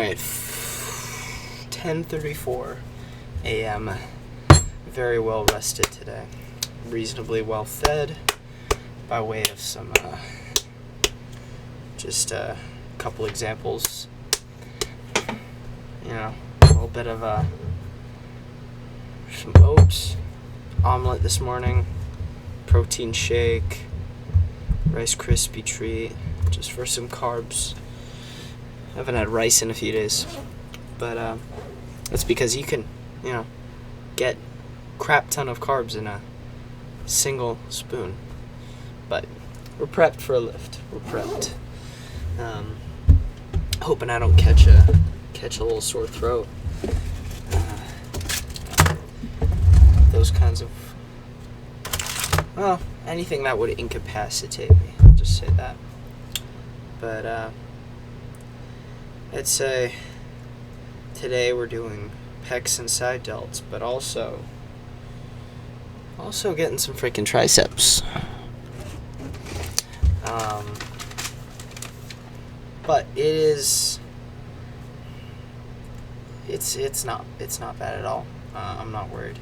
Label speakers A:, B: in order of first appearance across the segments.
A: Alright, 10:34 a.m. Very well rested today. Reasonably well fed by way of some, just a couple examples. You know, a little bit of some oats, omelet this morning, protein shake, Rice Krispie treat, just for some carbs. I haven't had rice in a few days, but that's because you can, get crap ton of carbs in a single spoon. But we're prepped for a lift. We're prepped. Hoping I don't catch a little sore throat. Those kinds of, anything that would incapacitate me. I'll just say that. But I'd say today we're doing pecs and side delts, but also getting some freaking triceps. But it's not bad at all. I'm not worried.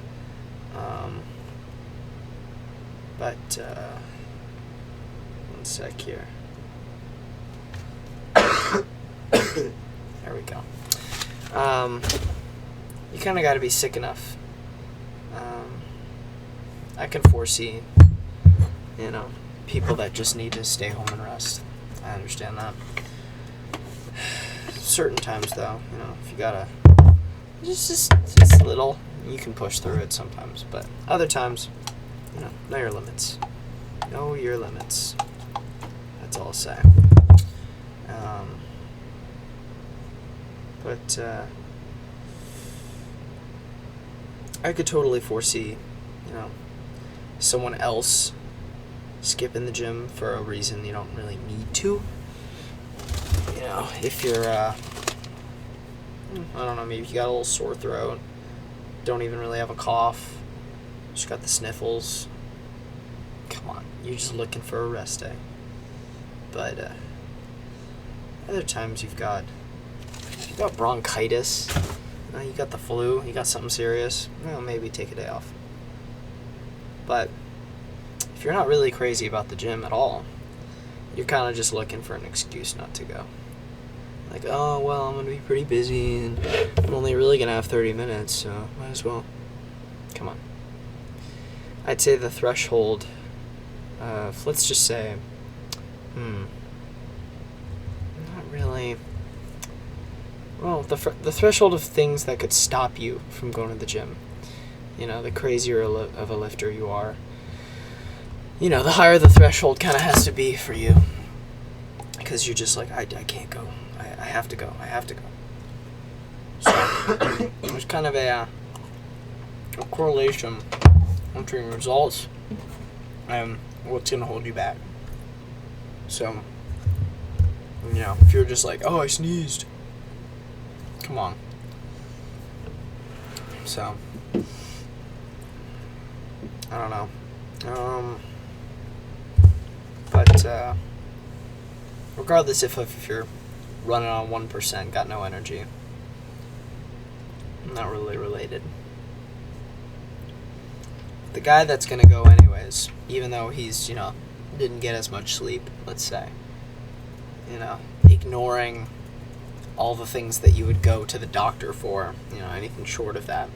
A: But one sec here. There we go. You kind of got to be sick enough. I can foresee, people that just need to stay home and rest. I understand that. Certain times, though, if you gotta, just a little, you can push through it sometimes. But other times, know your limits. Know your limits. That's all I'll say. But I could totally foresee, someone else skipping the gym for a reason you don't really need to. If you're, I don't know, maybe you got a little sore throat, don't even really have a cough, just got the sniffles. Come on, you're just looking for a rest day. But other times you've got bronchitis, you got the flu, you got something serious, maybe take a day off. But if you're not really crazy about the gym at all, you're kind of just looking for an excuse not to go. Like, oh, well, I'm going to be pretty busy, and I'm only really going to have 30 minutes, so might as well. Come on. I'd say the threshold, let's just say, not really. Well, the threshold of things that could stop you from going to the gym. The crazier of a lifter you are, the higher the threshold kind of has to be for you. Because you're just like, I can't go. I have to go. So, there's kind of a correlation between results and what's going to hold you back. So, if you're just like, oh, I sneezed. Come on. So, I don't know. But regardless if you're running on 1%, got no energy, not really related. The guy that's going to go anyways, even though he's, didn't get as much sleep, let's say, ignoring all the things that you would go to the doctor for, anything short of that,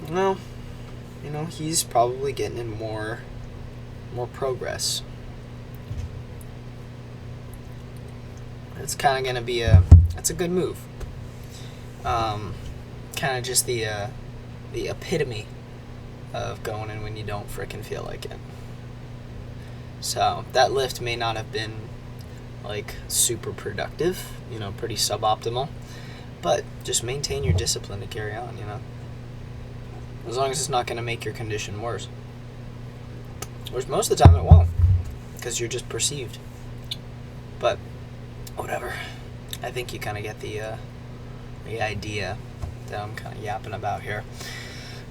A: well, he's probably getting in more progress. It's kind of going to be it's a good move. Kind of just the epitome of going in when you don't frickin' feel like it. So that lift may not have been like super productive, pretty suboptimal, but just maintain your discipline to carry on, as long as it's not going to make your condition worse. Which most of the time it won't, because you're just perceived. But whatever. I think you kind of get the idea that I'm kind of yapping about here.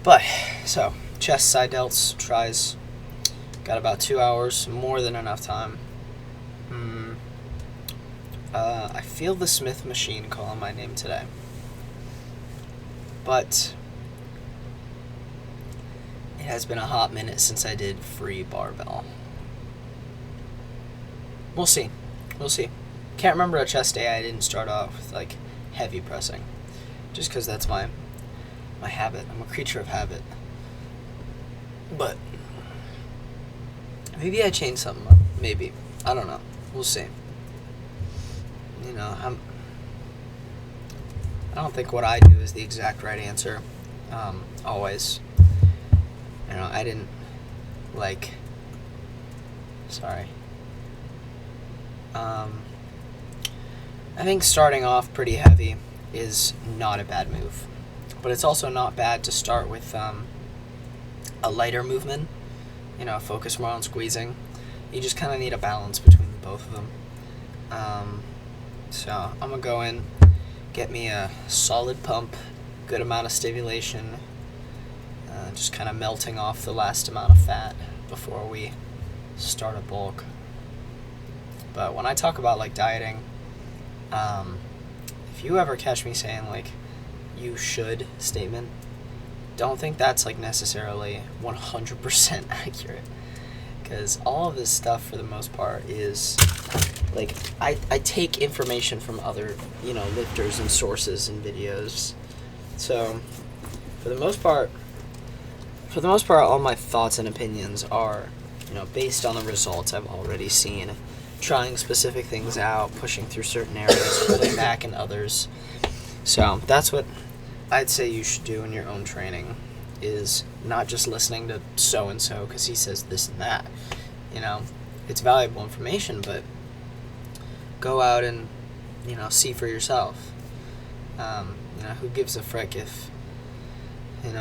A: But so chest, side delts, tries. Got about 2 hours, more than enough time. I feel the Smith machine calling my name today. But it has been a hot minute since I did free barbell. We'll see. Can't remember a chest day I didn't start off with like heavy pressing. Just because that's my habit. I'm a creature of habit. But maybe I changed something up. Maybe. I don't know. We'll see. I don't think what I do is the exact right answer. Always. I didn't sorry. I think starting off pretty heavy is not a bad move. But it's also not bad to start with a lighter movement. Focus more on squeezing. You just kind of need a balance between both of them. So I'm going to go in, get me a solid pump, good amount of stimulation, just kind of melting off the last amount of fat before we start a bulk. But when I talk about dieting, if you ever catch me saying you should statement, don't think that's necessarily 100% accurate, because all of this stuff for the most part is I take information from other lifters and sources and videos. So for the most part all my thoughts and opinions are based on the results I've already seen, trying specific things out, pushing through certain areas, pulling back in others. So that's what I'd say you should do in your own training, is not just listening to so-and-so because he says this and that. It's valuable information, but go out and, see for yourself. Who gives a frick if,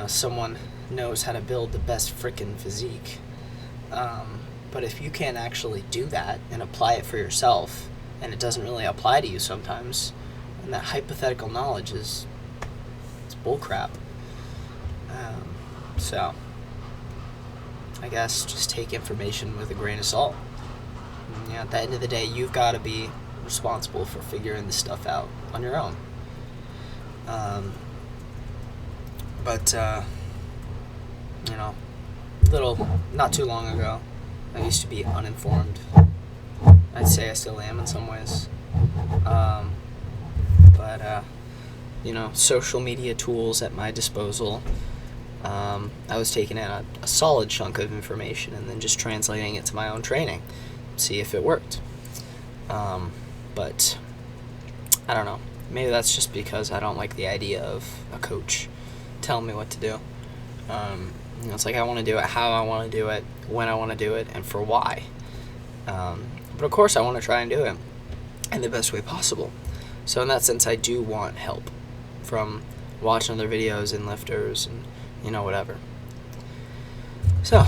A: someone knows how to build the best frickin' physique. But if you can't actually do that and apply it for yourself, and it doesn't really apply to you sometimes, and that hypothetical knowledge it's bullcrap. So I guess just take information with a grain of salt. At the end of the day, you've got to be responsible for figuring this stuff out on your own. Not too long ago, I used to be uninformed. I'd say I still am in some ways. Social media tools at my disposal. I was taking in a solid chunk of information and then just translating it to my own training, see if it worked. But I don't know. Maybe that's just because I don't like the idea of a coach telling me what to do. It's I want to do it how I want to do it, when I want to do it, and for why. But of course I want to try and do it in the best way possible. So in that sense, I do want help from watching other videos and lifters and whatever. So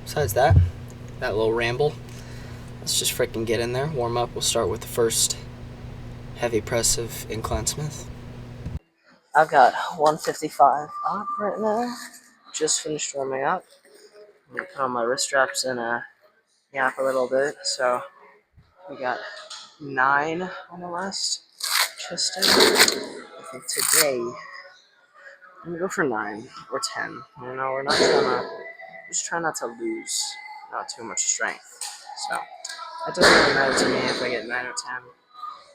A: besides that little ramble, let's just freaking get in there, warm up. We'll start with the first heavy press of Incline Smith. I've got 155 up right now. Just finished warming up. I'm going to put on my wrist straps and yap a little bit. So we got 9 on the last chest day. I think today I'm going to go for 9 or 10. We're not just trying not to lose not too much strength. So it doesn't really matter to me if I get 9 or 10.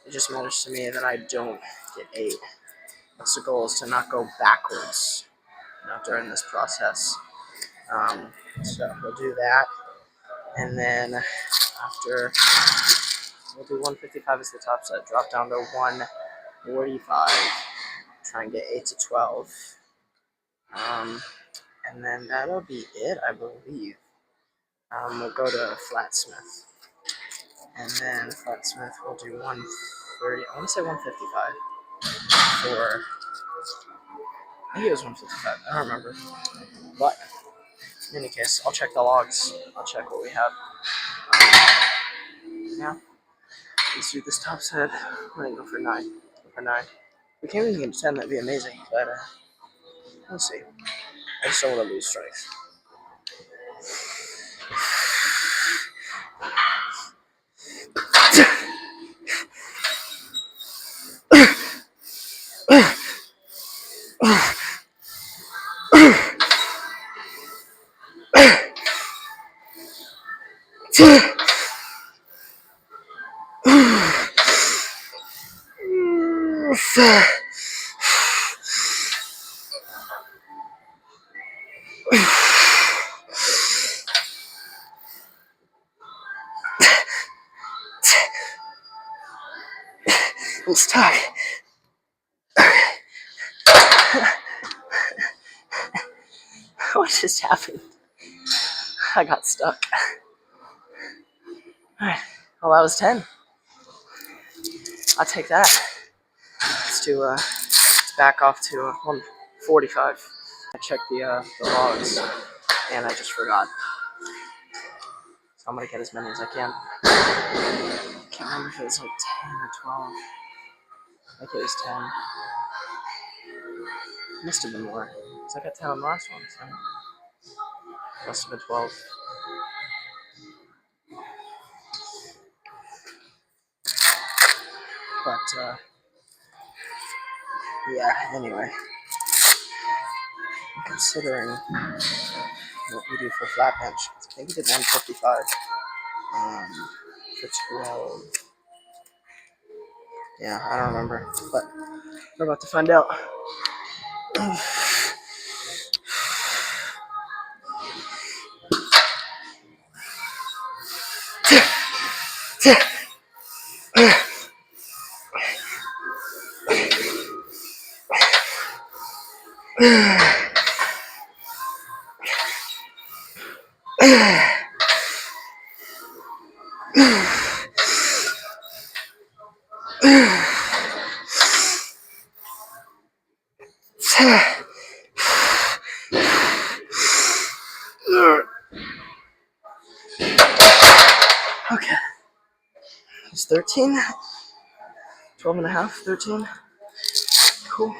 A: It just matters to me that I don't get 8. That's the goal, is to not go backwards during this process. So we'll do that, and then after, we'll do 155 as the top set, drop down to 145, try and get 8 to 12, and then that'll be it, I believe. We'll go to Flat Smith, and then Flat Smith we'll do 130, I want to say 155, for, I think it was 155, I don't remember, but in any case, I'll check the logs, I'll check what we have. Yeah, let's do this top set. I'm gonna go for 9. We can't even get to 10, that'd be amazing, but we'll see. I just don't want to lose strength.
B: I'm stuck. What just happened? I got stuck. Alright, well, that was 10. I'll take that. Let's back off to 145. I checked the logs, and I just forgot. So I'm gonna get as many as I can. Can't remember if it was like 10 or 12. I think it was 10. Must have been more. Because I got 10 on the last one, so must have been 12. But, yeah, anyway. Considering what we do for flat bench, I think we did 155 for 12. Yeah, I don't remember, but we're about to find out. Okay. It's 13. 12 and a half, 13. Cool.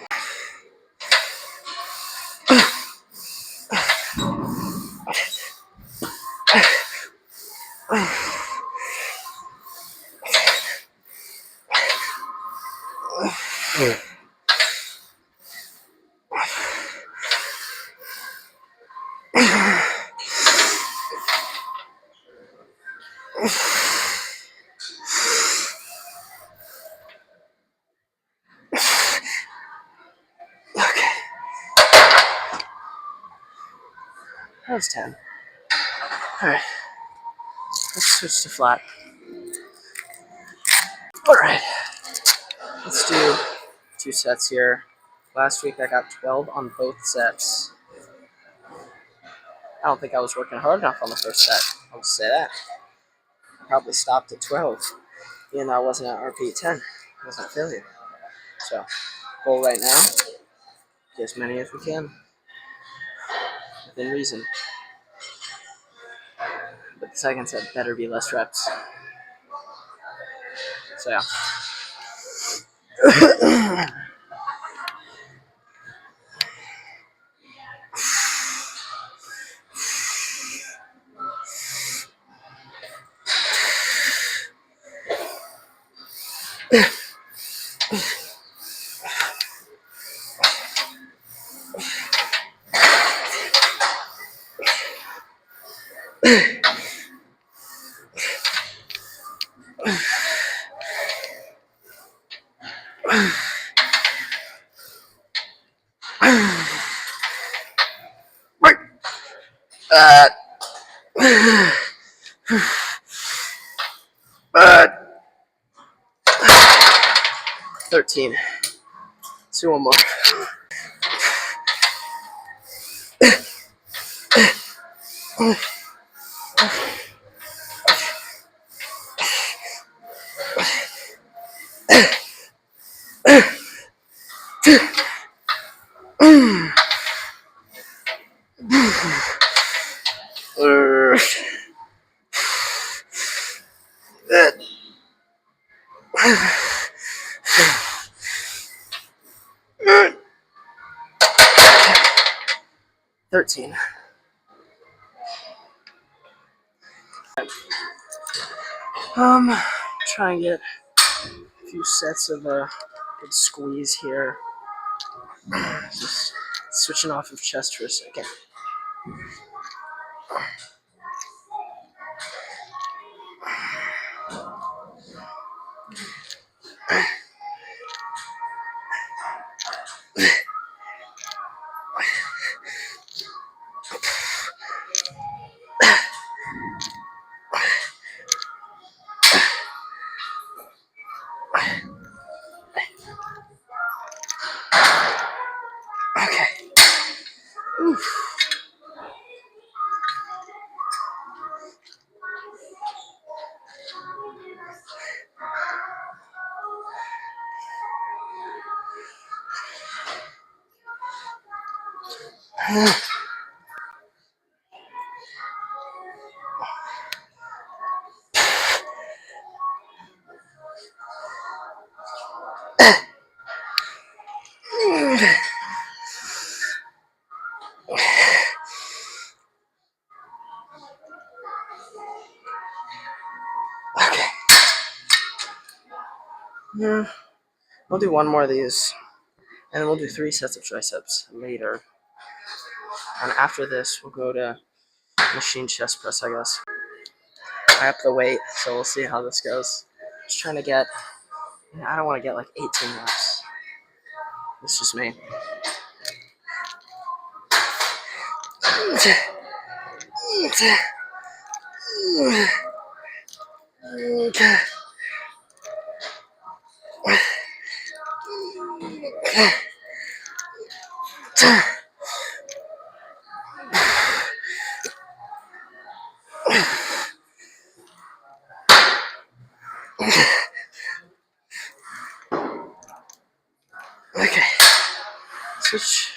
B: Okay. That was 10. Alright. Let's switch to flat. Alright. Let's do 2 sets here. Last week I got 12 on both sets. I don't think I was working hard enough on the first set. I'll just say that. I probably stopped at 12. Even though I wasn't at RP 10. I wasn't a failure. So, goal right now, get as many as we can. Within reason. But the second set better be less reps. So yeah. Uh, 13. Let's do one more. Uh, 13. Try and get a few sets of good squeeze here. Just switching off of chest for a second. Okay. We'll do one more of these, and then we'll do 3 sets of triceps later. And after this, we'll go to machine chest press, I guess. I up the weight, so we'll see how this goes. Just trying to get, I don't want to get like 18 reps. It's just me. Okay. Switch.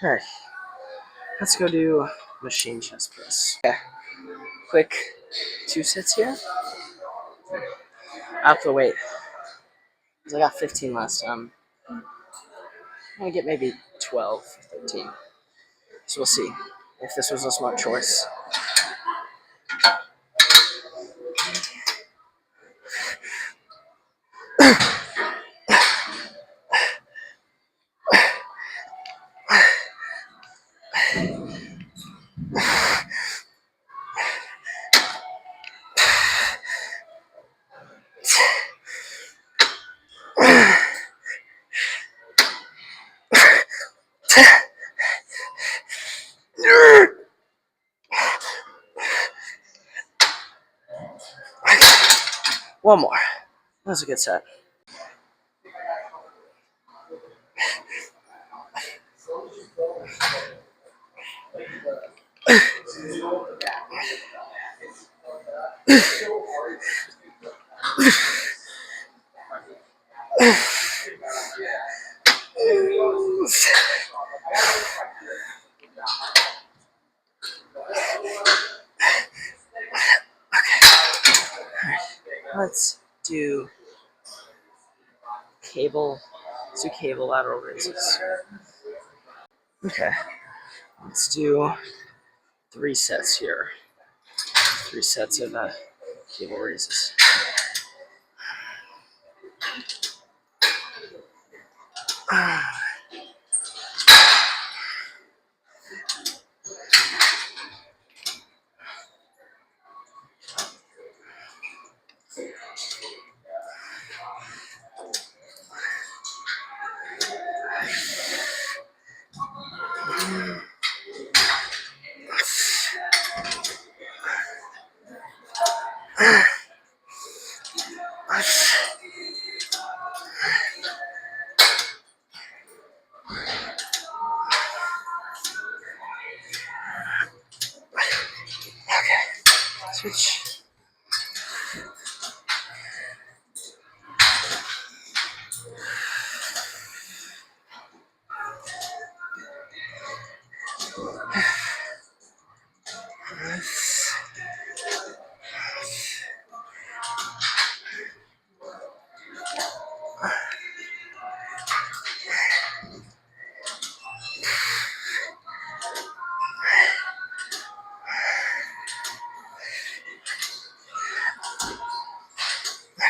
B: Alright. Let's go do machine chest press. Okay. Quick 2 sets here. Up the weight. Because I got 15 last time. I'm going to get maybe 12, 13. So we'll see if this was a smart choice. One more. That was a good set. Let's do cable. Let's do cable lateral raises. Okay. Let's do 3 sets here. 3 sets of cable raises. Switch.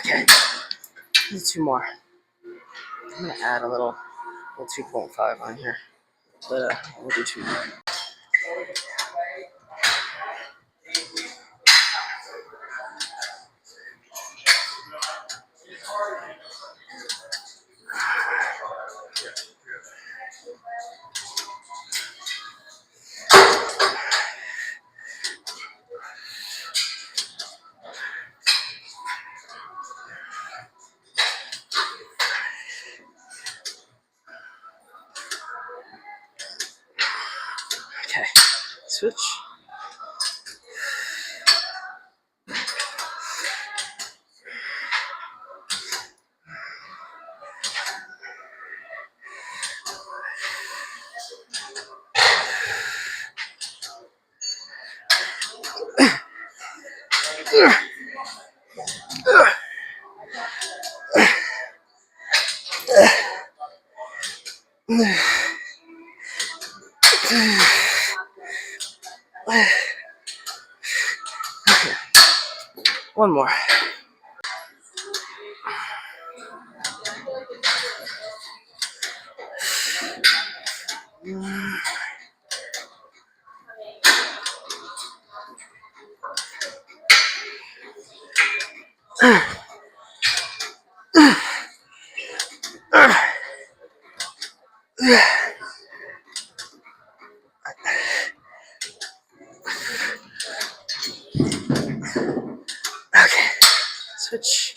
B: Okay. Need 2 more. I'm gonna add a little 2.5 on here. But we'll do 2 more. Okay, switch. One more. Okay, switch.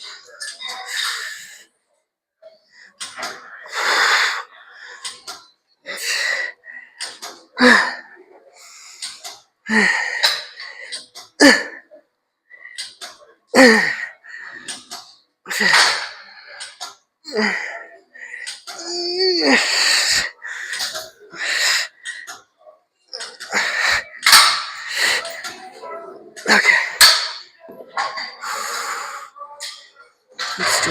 B: Okay. Let's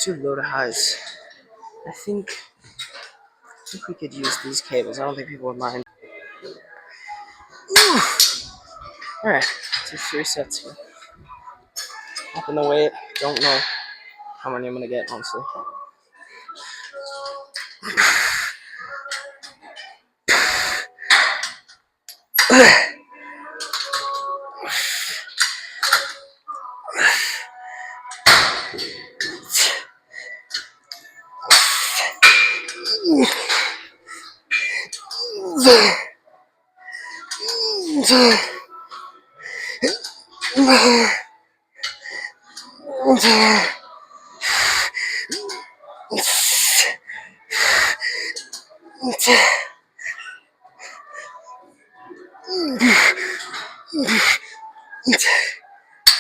B: do low to highs. I think we could use these cables. I don't think people would mind. Alright, do 3 sets here. Up in the weight. Don't know how many I'm gonna get, honestly.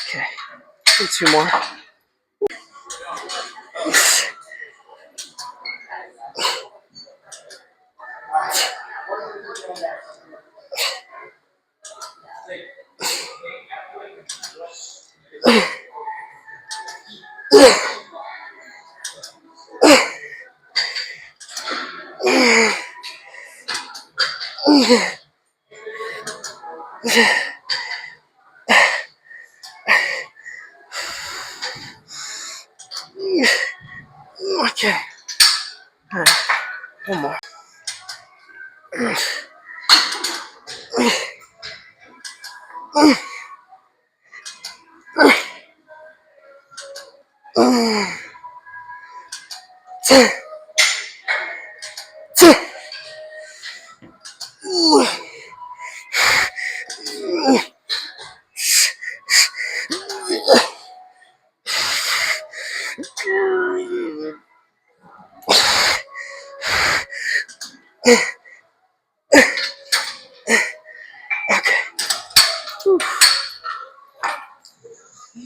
B: Okay, do 2 more. Okay. Alright, 1 more. Okay.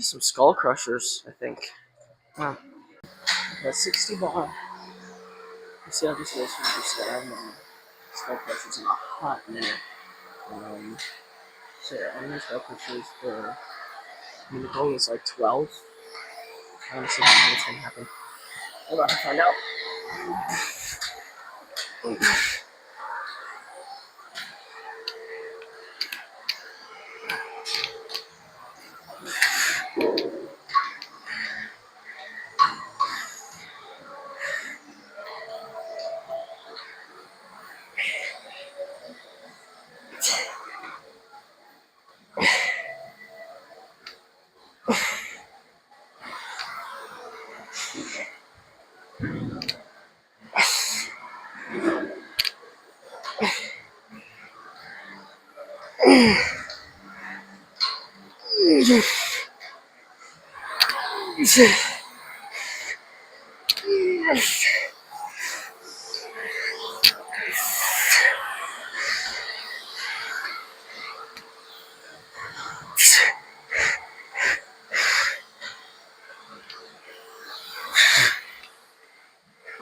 B: Some skull crushers, I think. Wow. That's 60 bar. You see how this is? You said I have skull crushers in a hot minute. So yeah, I'm gonna skull crushers for. I mean, the goal is like 12. I want to see how it's gonna happen. I'm about to find out.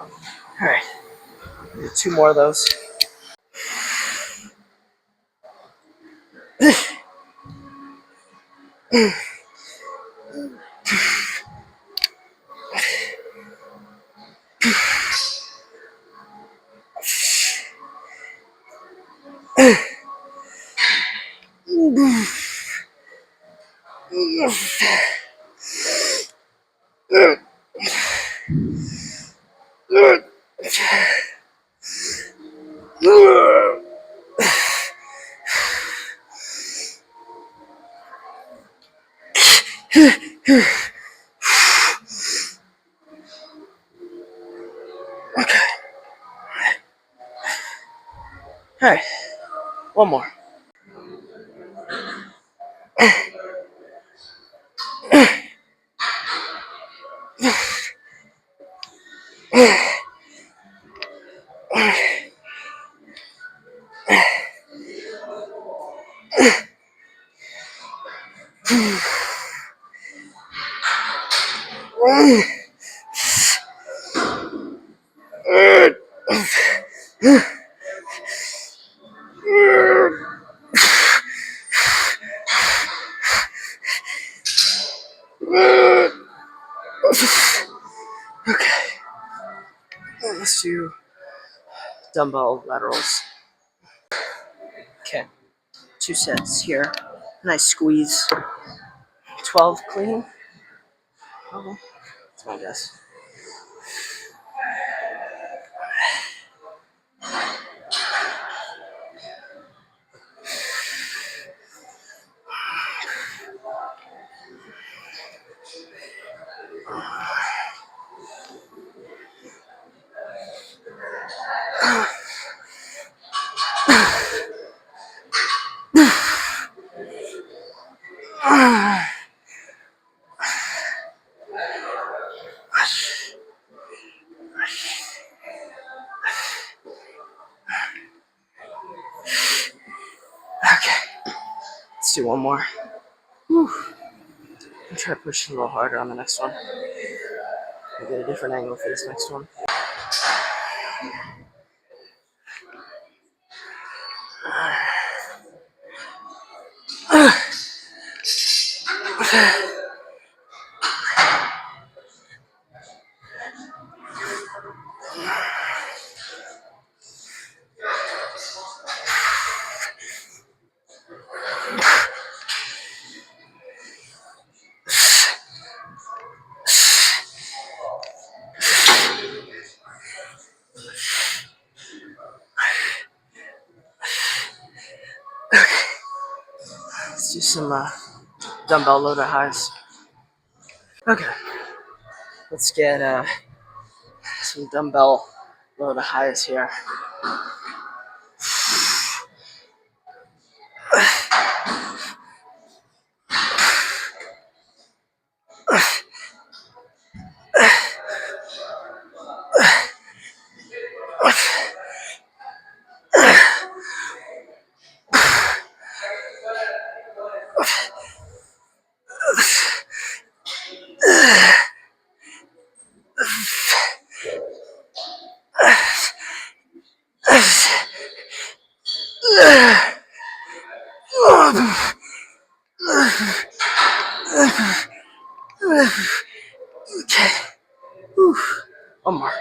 B: All right, do 2 more of those. Okay. All right, 1 more. Okay, let's do dumbbell laterals. Okay, 2 sets here. Nice squeeze. 12 clean. Oh, that's my guess. Okay, let's do 1 more. Whew. I'll try to push a little harder on the next one. I'll get a different angle for this next one. Let's do some dumbbell loaded highs. Okay, let's get some dumbbell loaded highs here. Okay, whew. 1 more.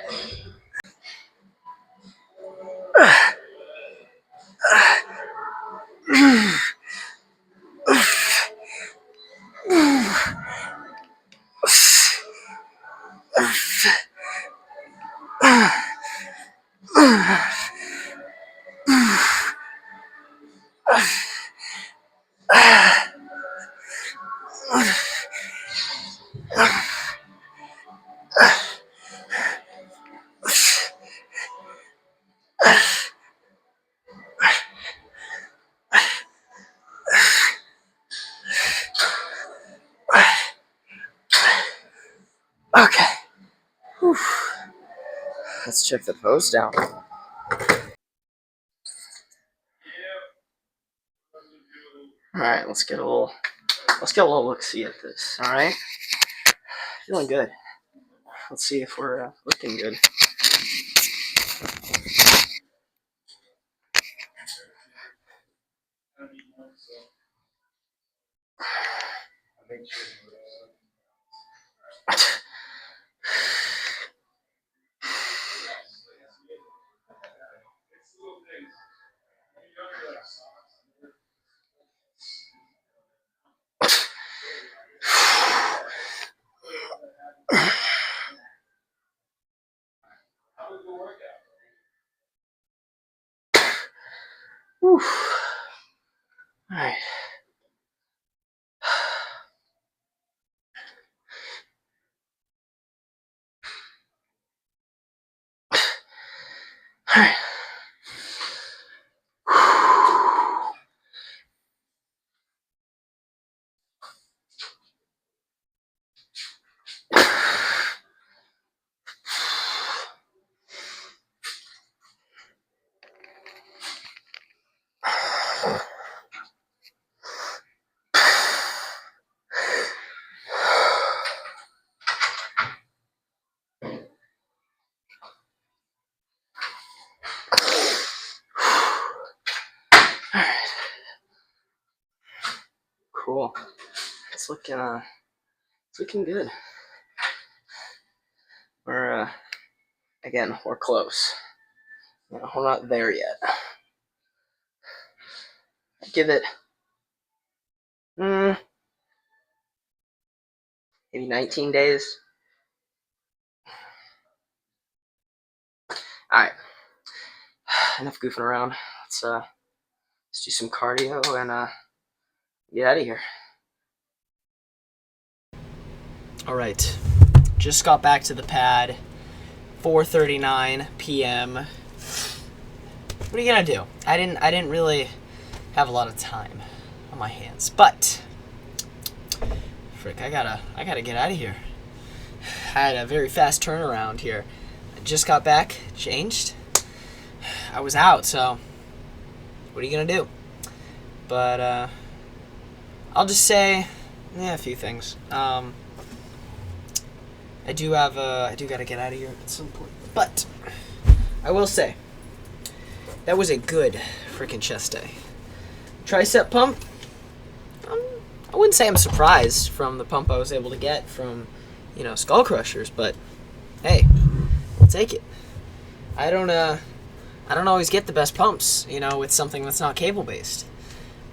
B: Okay, whew. Let's check the pose down. All right, let's get a little look-see at this. All right, feeling good. Let's see if we're looking good. Whew. All right. All right. Cool. It's looking good. We're we're close. We're not there yet. I give it maybe 19 days. All right. Enough goofing around. Let's do some cardio and get out of here.
A: All right. Just got back to the pad. 4:39 p.m. What are you gonna do? I didn't really have a lot of time on my hands, but frick, I gotta get out of here. I had a very fast turnaround here. I just got back, changed. I was out, so what are you gonna do? But I'll just say, a few things. I do gotta get out of here at some point. But I will say that was a good freaking chest day. Tricep pump. I wouldn't say I'm surprised from the pump I was able to get from, Skull Crushers, but hey, we'll take it. I don't always get the best pumps, with something that's not cable based.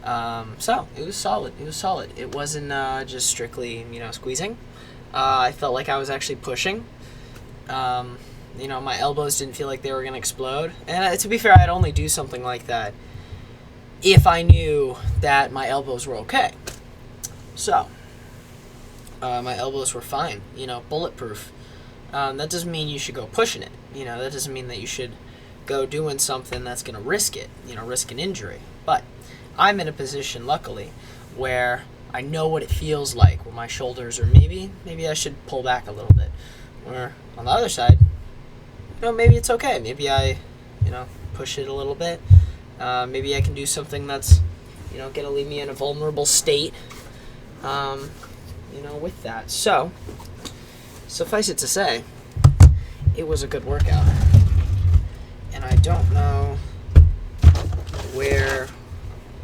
A: So it was solid. It wasn't just strictly, squeezing. I felt like I was actually pushing. My elbows didn't feel like they were going to explode. And to be fair, I'd only do something like that if I knew that my elbows were okay. So, my elbows were fine, bulletproof. That doesn't mean you should go pushing it. That doesn't mean that you should go doing something that's going to risk it, risk an injury. But I'm in a position, luckily, where I know what it feels like, where my shoulders are maybe I should pull back a little bit. Or on the other side, maybe it's okay. Maybe I, push it a little bit. Maybe I can do something that's, going to leave me in a vulnerable state, with that. So, suffice it to say, it was a good workout. And I don't know where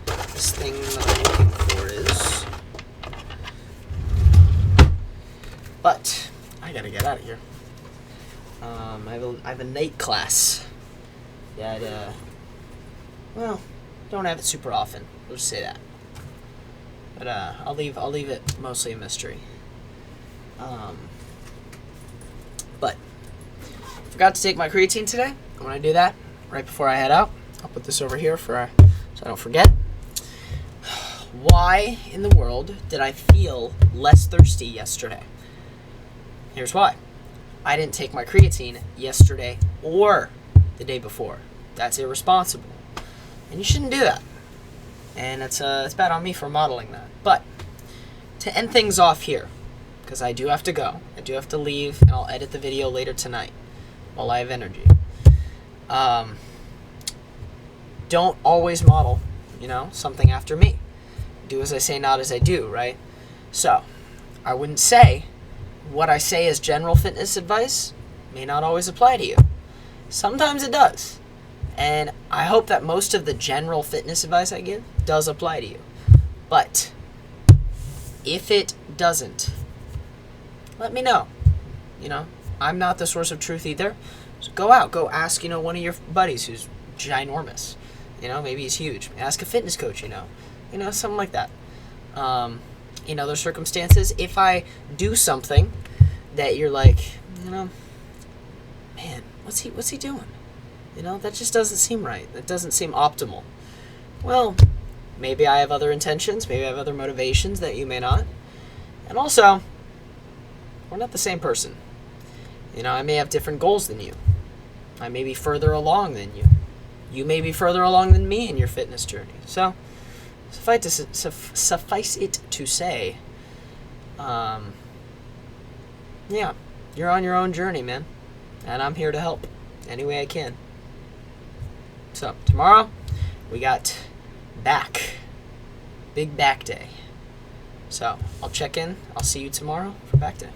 A: this thing that I'm looking for is. But I gotta get out of here. I have a night class that don't have it super often. We'll just say that. But I'll leave it mostly a mystery. But forgot to take my creatine today. I'm gonna do that right before I head out. I'll put this over here so I don't forget. Why in the world did I feel less thirsty yesterday? Here's why. I didn't take my creatine yesterday or the day before. That's irresponsible. And you shouldn't do that. And it's bad on me for modeling that. But to end things off here, because I do have to go. I do have to leave, and I'll edit the video later tonight while I have energy. Don't always model, something after me. Do as I say, not as I do, right? So, I wouldn't say what I say as general fitness advice may not always apply to you. Sometimes it does. And I hope that most of the general fitness advice I give does apply to you. But if it doesn't, let me know. I'm not the source of truth either. So go out, go ask, one of your buddies who's ginormous. Maybe he's huge. Ask a fitness coach, something like that. In other circumstances, if I do something that you're like, man, what's he doing? You know, that just doesn't seem right. That doesn't seem optimal. Well, maybe I have other intentions. Maybe I have other motivations that you may not. And also, we're not the same person. You know, I may have different goals than you. I may be further along than you. You may be further along than me in your fitness journey. So, suffice it to say, yeah, you're on your own journey, man. And I'm here to help any way I can. So, tomorrow, we got big back day. So, I'll check in. I'll see you tomorrow for back day.